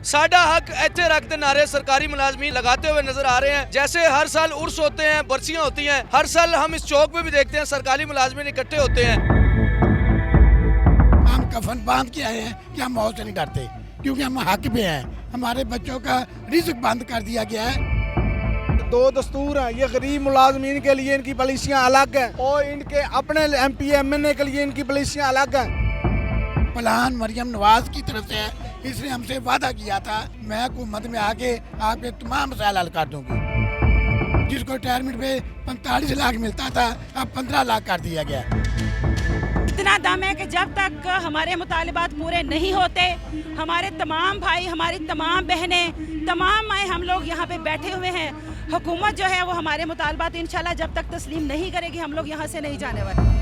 साडा हक इत्थे रख दे नारे सरकारी मुलाजमीन लगाते हुए नजर आ रहे हैं। जैसे हर साल उर्स होते हैं, बरसियां होती हैं, हर साल हम इस चौक पे भी देखते हैं सरकारी मुलाजमीन इकट्ठे होते हैं। हम कफन बांध के आए हैं कि हम मौत से नहीं डरते, क्योंकि हम हक पे हैं। हमारे बच्चों का रिज़्क बंद कर दिया गया है। दो दस्तूर हैं, ये गरीब मुलाजमीन के लिए इनकी पॉलिसियाँ अलग हैं और इनके अपने MP MNA के लिए इनकी पॉलिसियाँ अलग हैं। प्लान मरियम नवाज की तरफ से है, इसने हमसे वादा किया था मैं हुकूमत में आके आपके तमाम मसाइल हल कर दूंगी। जिसको रिटायरमेंट पे 45 लाख मिलता था, अब 15 लाख कर दिया गया। इतना दम है कि जब तक हमारे मुतालिबात पूरे नहीं होते, हमारे तमाम भाई, हमारी तमाम बहनें, तमाम माएँ, हम लोग यहाँ पे बैठे हुए हैं। हुकूमत जो है वो हमारे मुतालबात इंशाल्लाह जब तक तस्लीम नहीं करेगी, हम लोग यहाँ से नहीं जाने वाले।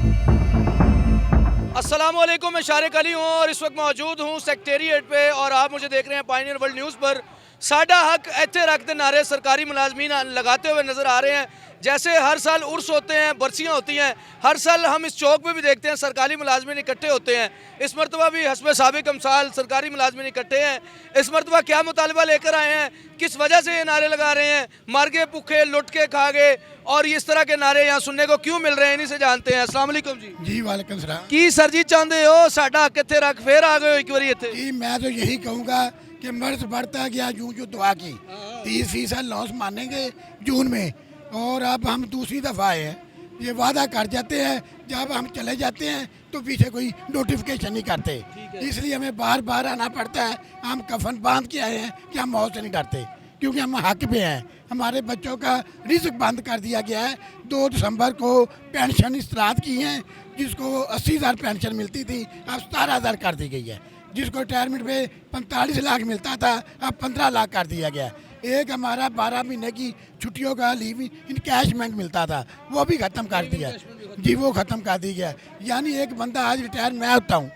अस्सलाम वालेकुम, मैं शारिक अली हूँ और इस वक्त मौजूद हूँ सेक्रेटेरिएट पे और आप मुझे देख रहे हैं पायनियर वर्ल्ड न्यूज़ पर। साडा हक इत्थे रख दे नारे सरकारी मुलाजमीन लगाते हुए नजर आ रहे हैं। जैसे हर साल उर्स होते हैं, बरसियां होती हैं, हर साल हम इस चौक पे भी देखते हैं सरकारी मुलाजमीन इकट्ठे होते हैं। इस मरतबा भी हस्बे साबिक अमसाल सरकारी मुलाजमीन इकट्ठे हैं। इस मरतबा क्या मुतालबा लेकर आए हैं, किस वजह से ये नारे लगा रहे हैं, मर गए भूखे, लुट के खा गए, और इस तरह के नारे यहाँ सुनने को क्यों मिल रहे हैं, इन्हीं से जानते हैं। अस्सलाम वालेकुम जी। जी वालेकुम सलाम। की सर जी चाहते हो साडा हक इत्थे रख, फिर आ गए हो एक बारी इत्थे? जी मैं तो यही कहूँगा कि मर्ज बढ़ता गया यूं जो दुआ की 30% लॉस मानेंगे जून में, और अब हम दूसरी दफ़ा आए हैं। ये वादा कर जाते हैं, जब हम चले जाते हैं तो पीछे कोई नोटिफिकेशन नहीं करते, इसलिए हमें बार बार आना पड़ता है। हम कफन बांध के आए हैं कि हम मौत से नहीं डरते, क्योंकि हम हक पे हैं। हमारे बच्चों का रिज़्क बंद कर दिया गया है। 2 दिसंबर को पेंशन इस्तेमाल की है, जिसको 80,000 पेंशन मिलती थी, अब 17,000 कर दी गई है। जिसको रिटायरमेंट पे 45 लाख मिलता था, अब 15 लाख कर दिया गया। एक हमारा 12 महीने की छुट्टियों का लीव इनकैशमेंट मिलता था, वो भी ख़त्म कर दिया जी, वो ख़त्म कर दिया गया। यानी एक बंदा आज रिटायर मैं होता हूँ,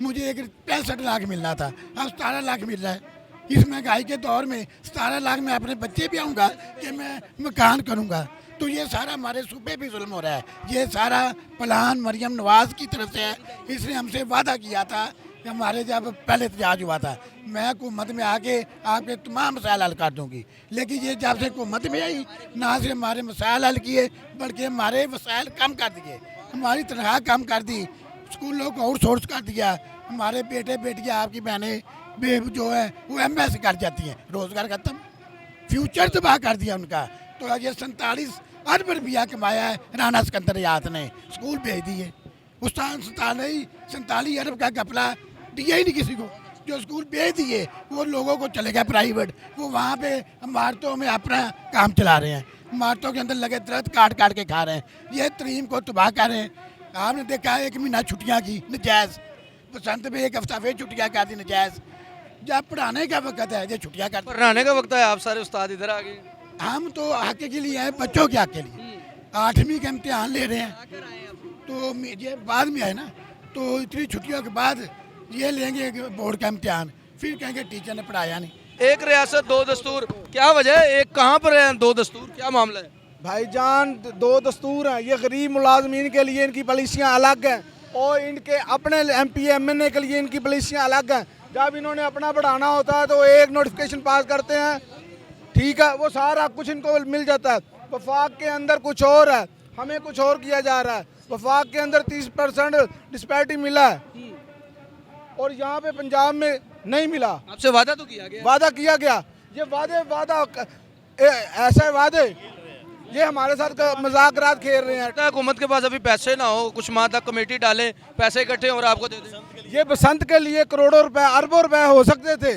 मुझे एक 65 लाख मिलना था, अब 17 लाख मिल रहा है। इस महंगाई के दौर में 17 लाख में अपने बच्चे भी आऊँगा कि मैं मकान करूँगा, तो ये सारा हमारे सूबे भी जुल्म हो रहा है। ये सारा प्लान मरियम नवाज की तरफ से है। इसने हमसे वादा किया था कि हमारे जब पहले एहतजाज हुआ था, मैं हुकूमत में आके आपके तमाम मसाइल हल कर दूँगी, लेकिन ये जब से हुकूमत में आई, ना सिर्फ हमारे मसाइल हल किए बल्कि हमारे वसाइल कम कर दिए, हमारी तनख्वाह कम कर दी, स्कूलों को आउटसोर्स कर दिया। हमारे बेटे बेटियाँ, आपकी बहनें जो है वो MS कर जाती हैं, रोज़गार ख़त्म, फ्यूचर तबाह कर दिया उनका। तो ये 47 अरब रुपया कमाया है राना सिकंदर याद ने, स्कूल भेज दिए। उस्ताद 47 अरब का कपड़ा दिया ही नहीं किसी को, जो स्कूल भेज दिए वो लोगों को चले गए प्राइवेट, वो वहाँ पे इमारतों में अपना काम चला रहे हैं, इमारतों के अंदर लगे दरख्त काट काट के खा रहे हैं, ये तरीम को तबाह कर रहे हैं। आपने देखा 1 महीना छुट्टियाँ की नजायज़, बसंत में 1 हफ्ता फिर छुट्टियाँ कर दी नजायज़। जब पढ़ाने का वक्त है, ये छुट्टियाँ कर, पढ़ाने का वक्त है, आप सारे उस्ताद इधर आ गए। हम तो हक के लिए आए, बच्चों के हक के लिए। 8वीं का इम्तिहान ले रहे हैं, तो ये बाद में आए ना, तो इतनी छुट्टियों के बाद ये लेंगे बोर्ड का इम्तिहान, फिर कहेंगे टीचर ने पढ़ाया नहीं। एक रियासत 2 दस्तूर, क्या वजह है, एक कहाँ पर है 2 दस्तूर, क्या मामला है? भाईजान 2 दस्तूर हैं, ये गरीब मुलाजमीन के लिए इनकी पॉलिसियाँ अलग हैं और इनके अपने MP MNA के लिए इनकी पॉलिसियाँ अलग हैं। जब इन्होंने अपना बढ़ाना होता है तो एक नोटिफिकेशन पास करते हैं, ठीक है, वो सारा कुछ इनको मिल जाता है। वफाक के अंदर कुछ और है, हमें कुछ और किया जा रहा है। वफाक के अंदर 30% डिस्पैरिटी मिला है और यहाँ पे पंजाब में नहीं मिला। आपसे वादा तो किया गया, वादा किया गया, ये वादा ऐसे वादे ये हमारे साथ मजाकरात खेल रहे हैं। हुकूमत के पास अभी पैसे ना हो, कुछ माह तक कमेटी डालें, पैसे इकट्ठे और आपको दे दें। ये बसंत के लिए करोड़ों रुपए, अरबों रुपए हो सकते थे,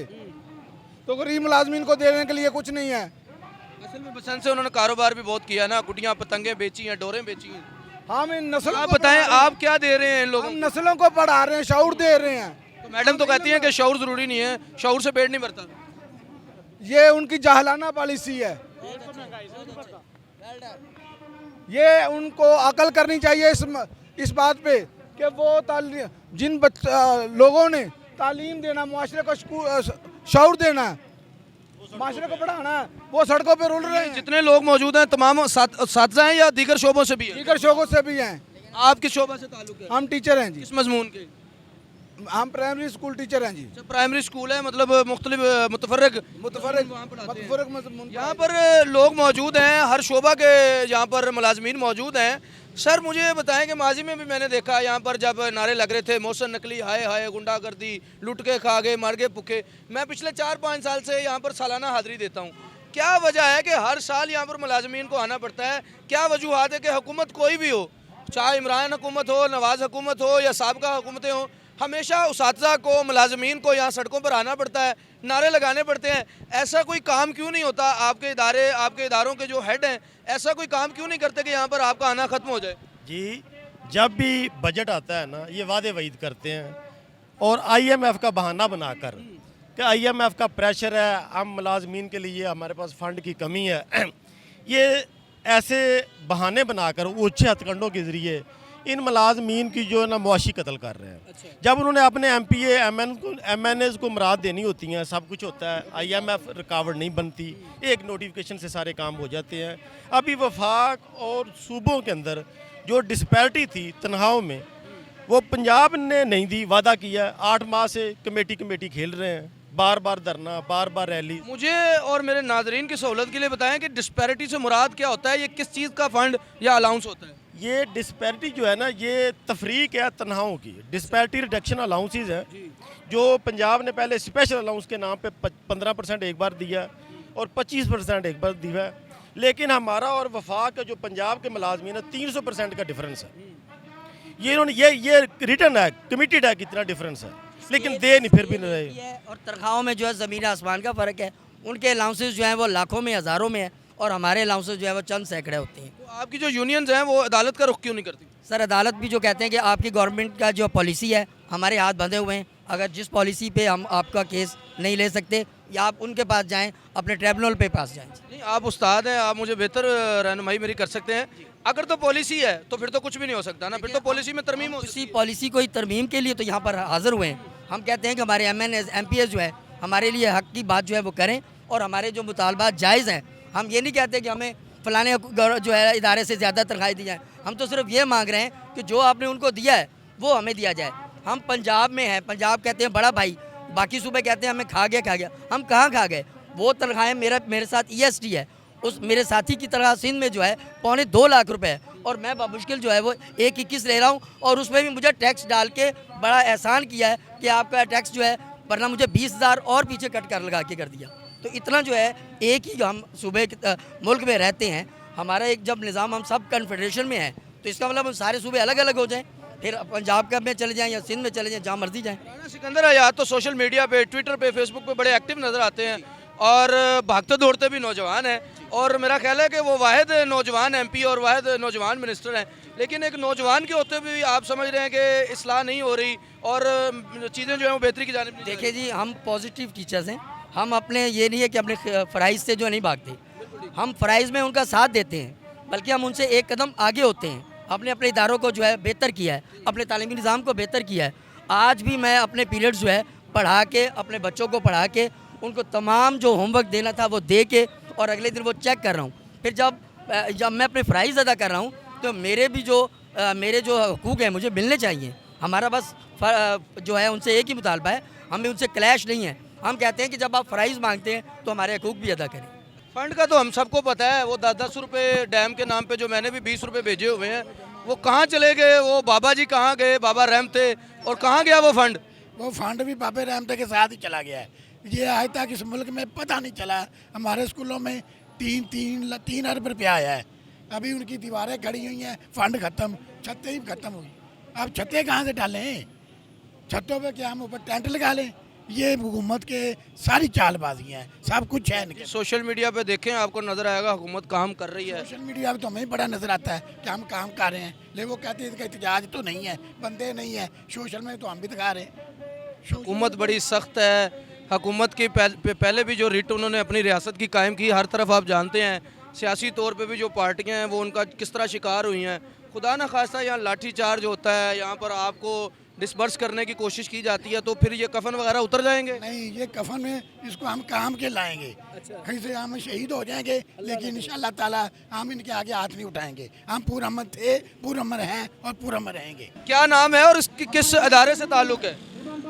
तो गरीब मुलाजमीन को देने के लिए कुछ नहीं है। असल में बसंत से उन्होंने कारोबार भी बहुत किया ना, गुटियाँ पतंगे बेची हैं, डोरें बेची हैं। हम इन नस्लों आप को बताएं, आप क्या दे रहे हैं इन लोगों हम नस्लों को पढ़ा रहे हैं, शऊर दे रहे हैं। को? मैडम तो कहती हैं कि शऊर जरूरी नहीं है, शऊर से पेट नहीं भरता। ये उनकी जाहलाना पॉलिसी है, ये उनको अकल करनी चाहिए इस बात पे कि वो जिन लोगों ने तालीम देना, मुआशरे को शऊर देना, माशरे को पढ़ाना है, वो सड़कों पे रुल रहे हैं। जितने लोग मौजूद हैं तमाम साथी हैं या दीगर शोबों से भी हैं? दीगर शोबों से भी हैं। आप किस शोबा से ताल्लुक है? हम टीचर हैं जी। किस मजमून के? हम प्राइमरी स्कूल टीचर हैं जी। अच्छा, प्राइमरी स्कूल है, मतलब मुख्तलिफ मुतफर्रिक मुतफर्रिक यहाँ पर लोग मौजूद हैं, हर शोबा के यहाँ पर मुलाजमीन मौजूद हैं। सर मुझे बताएं कि माजी में भी मैंने देखा यहाँ पर जब नारे लग रहे थे मोहसन नकली हाय हाय गुंडागर्दी लुट के खा गए मर गए भूखे, मैं पिछले 4-5 साल से यहाँ पर सालाना हाजिरी देता हूँ। क्या वजह है कि हर साल यहाँ पर मुलाजमीन को आना पड़ता है? क्या वजूहत है कि हुकूमत कोई भी हो, चाहे इमरान हुकूमत हो, नवाज हुकूमत हो या साबका हुकूमतें हो, हमेशा उसातिज़ा को मुलाजमीन को यहाँ सड़कों पर आना पड़ता है, नारे लगाने पड़ते हैं? ऐसा कोई काम क्यों नहीं होता? आपके इदारे, आपके इदारों के जो हेड हैं, ऐसा कोई काम क्यों नहीं करते कि यहाँ पर आपका आना ख़त्म हो जाए? जी, जब भी बजट आता है ना, ये वादे वईद करते हैं और IMF का बहाना बनाकर कि IMF का प्रेशर है, हम मुलाजमीन के लिए हमारे पास फ़ंड की कमी है, ये ऐसे बहाने बनाकर ऊँचे हथकंडों के ज़रिए इन मुलाजमीन की जो है ना मुआशी कत्ल कर रहे हैं। अच्छा। जब उन्होंने अपने MPA MNAs को मुराद देनी होती हैं, सब कुछ होता है, IMF रुकावट नहीं बनती, एक नोटिफिकेशन से सारे काम हो जाते हैं। अभी वफाक और सूबों के अंदर जो डिस्पैरिटी थी तनख्वाहों में, वो पंजाब ने नहीं दी, वादा किया, 8 माह से कमेटी खेल रहे हैं, बार बार धरना, बार बार रैली। मुझे और मेरे नाजरीन की सहूलत के लिए बताएं कि डिस्पैरिटी से मुराद क्या होता है? ये किस चीज़ का फ़ंड या अलाउंस होता है? ये डिस्पैरिटी जो है ना, ये तफरीक है तनख्वाहों की। डिस्पैरिटी रिडक्शन अलाउंसेस हैं जो पंजाब ने पहले स्पेशल अलाउंस के नाम पे 15% एक बार दिया और 25% एक बार दिया है, लेकिन हमारा और वफाक का जो पंजाब के मुलाजमीन है 300% का डिफरेंस है। ये इन्होंने ये रिटर्न है, कमिटेड है कितना डिफरेंस है, लेकिन दे नहीं फिर भी नहीं रहे। और तनख्वाहों में जो है ज़मीन आसमान का फ़र्क है। उनके अलाउंसेस जो हैं वो लाखों में हज़ारों में है और हमारे अलाउंसेस जो है वो चंद सैकड़े होते हैं। तो आपकी जो यूनियंस हैं वो अदालत का रुख क्यों नहीं करती? सर अदालत भी जो कहते हैं कि आपकी गवर्नमेंट का जो पॉलिसी है, हमारे हाथ बंधे हुए हैं, अगर जिस पॉलिसी पे हम आपका केस नहीं ले सकते या आप उनके पास जाएं, अपने ट्रिब्यूनल पे पास जाएं। नहीं, आप उस्ताद हैं, आप मुझे बेहतर रहनुमाई मेरी कर सकते हैं। अगर तो पॉलिसी है तो फिर तो कुछ भी नहीं हो सकता ना, फिर तो पॉलिसी में तरमीम हो उसी पॉलिसी को ही तरमीम के लिए तो यहाँ पर हाजिर हुए हैं। हम कहते हैं कि हमारे MNAs MPs जो है हमारे लिए हक की बात जो है वो करें और हमारे जो मुतालबात जायज़ हैं। हम ये नहीं कहते कि हमें फ़लाने जो है इदारे से ज़्यादा तनख्वाही दी जाए, हम तो सिर्फ ये मांग रहे हैं कि जो आपने उनको दिया है वो हमें दिया जाए। हम पंजाब में हैं, पंजाब कहते हैं बड़ा भाई, बाकी सूबे कहते हैं हमें खा गया। हम कहाँ खा गए? वो तनख्वाहें मेरे साथ EST है, उस मेरे साथी की तरह सिंध में जो है 2.25 लाख रुपए है और मैं बामुश्किल जो है वो 1.21 ले रहा हूँ और उसमें भी मुझे टैक्स डाल के बड़ा एहसान किया है कि आपका टैक्स जो है, वरना मुझे 20,000 और पीछे कट कर लगा के कर दिया। तो इतना जो है, एक ही हम सूबे मुल्क में रहते हैं, हमारा एक जब निज़ाम हम सब कन्फेडरेशन में है तो इसका मतलब हम सारे सूबे अलग अलग हो जाएँ, फिर पंजाब का में चले जाएँ या सिंध में चले जाएँ, जहाँ मर्जी जाएँ। राना सिकंदर आज़ाद तो सोशल मीडिया पे, ट्विटर पे, फेसबुक पे बड़े एक्टिव नज़र आते हैं और भागते दौड़ते भी नौजवान हैं और मेरा ख्याल है कि वो वाहिद नौजवान MP और वाहिद नौजवान मिनिस्टर हैं। लेकिन एक नौजवान के होते हुए भी आप समझ रहे हैं कि इस्लाह नहीं हो रही और चीज़ें जो हैं वो बेहतरी की जानिब नहीं जा रही। देखिए जी, हम पॉजिटिव टीचर्स हैं, हम अपने ये नहीं है कि अपने फ़राइज़ से जो नहीं भागते, हम फ़राइज़ में उनका साथ देते हैं, बल्कि हम उनसे एक कदम आगे होते हैं। अपने इदारों को जो है बेहतर किया है, अपने तालीमी निज़ाम को बेहतर किया है। आज भी मैं अपने पीरियड्स जो है पढ़ा के, अपने बच्चों को पढ़ा के, उनको तमाम जो होमवर्क देना था वो दे के और अगले दिन वो चेक कर रहा हूँ। फिर जब मैं अपने फ़राइज़ अदा कर रहा हूँ तो मेरे जो हकूक़ हैं मुझे मिलने चाहिए। हमारा बस जो है उनसे एक ही मुतालबा है, हमें उनसे क्लैश नहीं है। हम कहते हैं कि जब आप फ़राइज़ मांगते हैं तो हमारे हकूक़ भी अदा करें। फंड का तो हम सबको पता है, वो 10-10 रुपये डैम के नाम पे जो मैंने भी 20 रुपये भेजे हुए हैं, वो कहाँ चले गए? वो बाबा जी कहाँ गए? बाबा रहमते, और कहाँ गया वो फंड? वो फंड भी बाबा रहमते के साथ ही चला गया है। ये आज तक इस मुल्क में पता नहीं चला। हमारे स्कूलों में 3 अरब रुपया आया है, अभी उनकी दीवारें खड़ी हुई हैं, फंड ख़त्म, छतें ही ख़त्म हुई। अब छतें कहाँ से डालें? छतों पे क्या हम ऊपर टेंट लगा लें? ये हुकूमत के सारी चालबाजी हैं, सब कुछ है इनके। सोशल मीडिया पे देखें आपको नज़र आएगा हुकूमत काम कर रही है। सोशल मीडिया पे तो हमें बड़ा नज़र आता है कि हम काम कर रहे हैं, लेकिन वो कहते हैं इसका एहतजाज तो नहीं है, बंदे नहीं है। सोशल में तो हम भी दिखा रहे हैं। हुकूमत बड़ी सख्त है। हुकूमत की पहले भी जो रिट उन्होंने अपनी रियासत की कायम की, हर तरफ आप जानते हैं, सियासी तौर पे भी जो पार्टियां हैं वो उनका किस तरह शिकार हुई हैं। खुदा न खास्ता यहाँ लाठी चार्ज होता है, यहाँ पर आपको डिस्पर्स करने की कोशिश की जाती है, तो फिर ये कफन वगैरह उतर जाएंगे? नहीं, ये कफन में इसको हम काम के लाएंगे। कहीं से हम शहीद हो जाएंगे, लेकिन इंशाअल्लाह ताला हम इनके आगे हाथ नहीं उठाएंगे। हम पुरअमन थे, पुरअमन हैं और पुरअमन रहेंगे। क्या नाम है और इसकी किस अदारे से ताल्लुक़ है?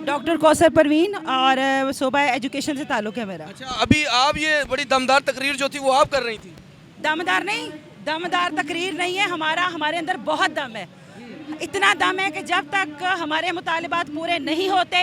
डॉक्टर कौसर परवीन और शोभा एजुकेशन से ताल्लुक़ है मेरा। अच्छा, अभी आप ये बड़ी दमदार तकरीर जो थी वो आप कर रही थी? दमदार नहीं, दमदार तकरीर नहीं है, हमारे अंदर बहुत दम है। इतना दम है कि जब तक हमारे मुतालिबात पूरे नहीं होते,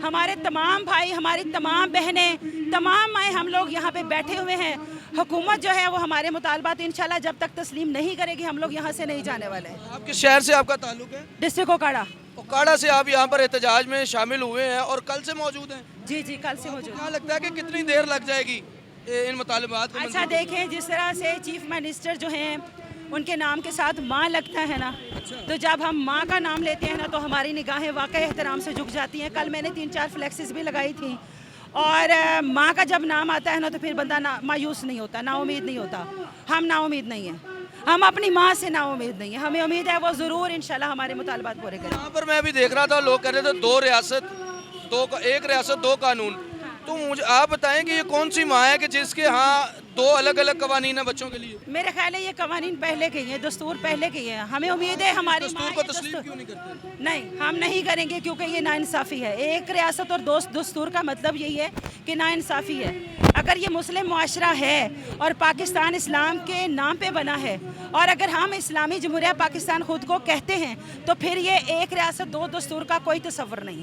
हमारे तमाम भाई, हमारी तमाम बहनें, तमाम माएँ, हम लोग यहाँ पे बैठे हुए हैं। हुकूमत जो है वो हमारे मुतालबात इंशाल्लाह जब तक तस्लीम नहीं करेगी, हम लोग यहाँ से नहीं जाने वाले हैं। आप किस शहर से आपका ताल्लुक है? डिस्ट्रिक्ट ओकाड़ा। ओकाड़ा से आप यहाँ पर एहतजाज में शामिल हुए हैं और कल से मौजूद हैं? जी जी, कल से मौजूद। क्या लगता है कि कितनी देर लग जाएगी इन मुतालिबात को? अच्छा देखें, जिस तरह से चीफ मिनिस्टर जो हैं उनके नाम के साथ माँ लगता है ना, तो जब हम माँ का नाम लेते हैं ना तो हमारी निगाहें वाकई एहतराम से झुक जाती हैं। कल मैंने 3-4 फ्लेक्सेस भी लगाई थी और माँ का जब नाम आता है ना तो फिर बंदा मायूस नहीं होता, नाउमीद नहीं होता। हम नाउमीद नहीं हैं, हम अपनी माँ से नाउमीद नहीं है। हमें उम्मीद है वो ज़रूर इंशाल्लाह हमारे मुतालबात पूरे करें। यहाँ पर मैं अभी देख रहा था, लोग कह रहे थे एक रियासत दो कानून। तो मुझे आप बताएं कि ये कौन सी माँ है कि जिसके यहाँ 2 अलग अलग कवानीन है बच्चों के लिए? मेरे ख्याल है ये कवानीन पहले के ही हैं, दस्तूर पहले के ही हैं। हमें उम्मीद है हमारी दस्तूर को तस्लीम क्यों नहीं करते? नहीं, हम नहीं करेंगे क्योंकि ये नाइंसाफ़ी है। एक रियासत और 2 दस्तूर का मतलब यही है कि नाइंसाफ़ी है। अगर ये मुस्लिम मुआशरा है और पाकिस्तान इस्लाम के नाम पे बना है और अगर हम इस्लामी जमहूरिया पाकिस्तान खुद को कहते हैं तो फिर ये एक रियासत 2 दस्तूर का कोई तस्वर नहीं है।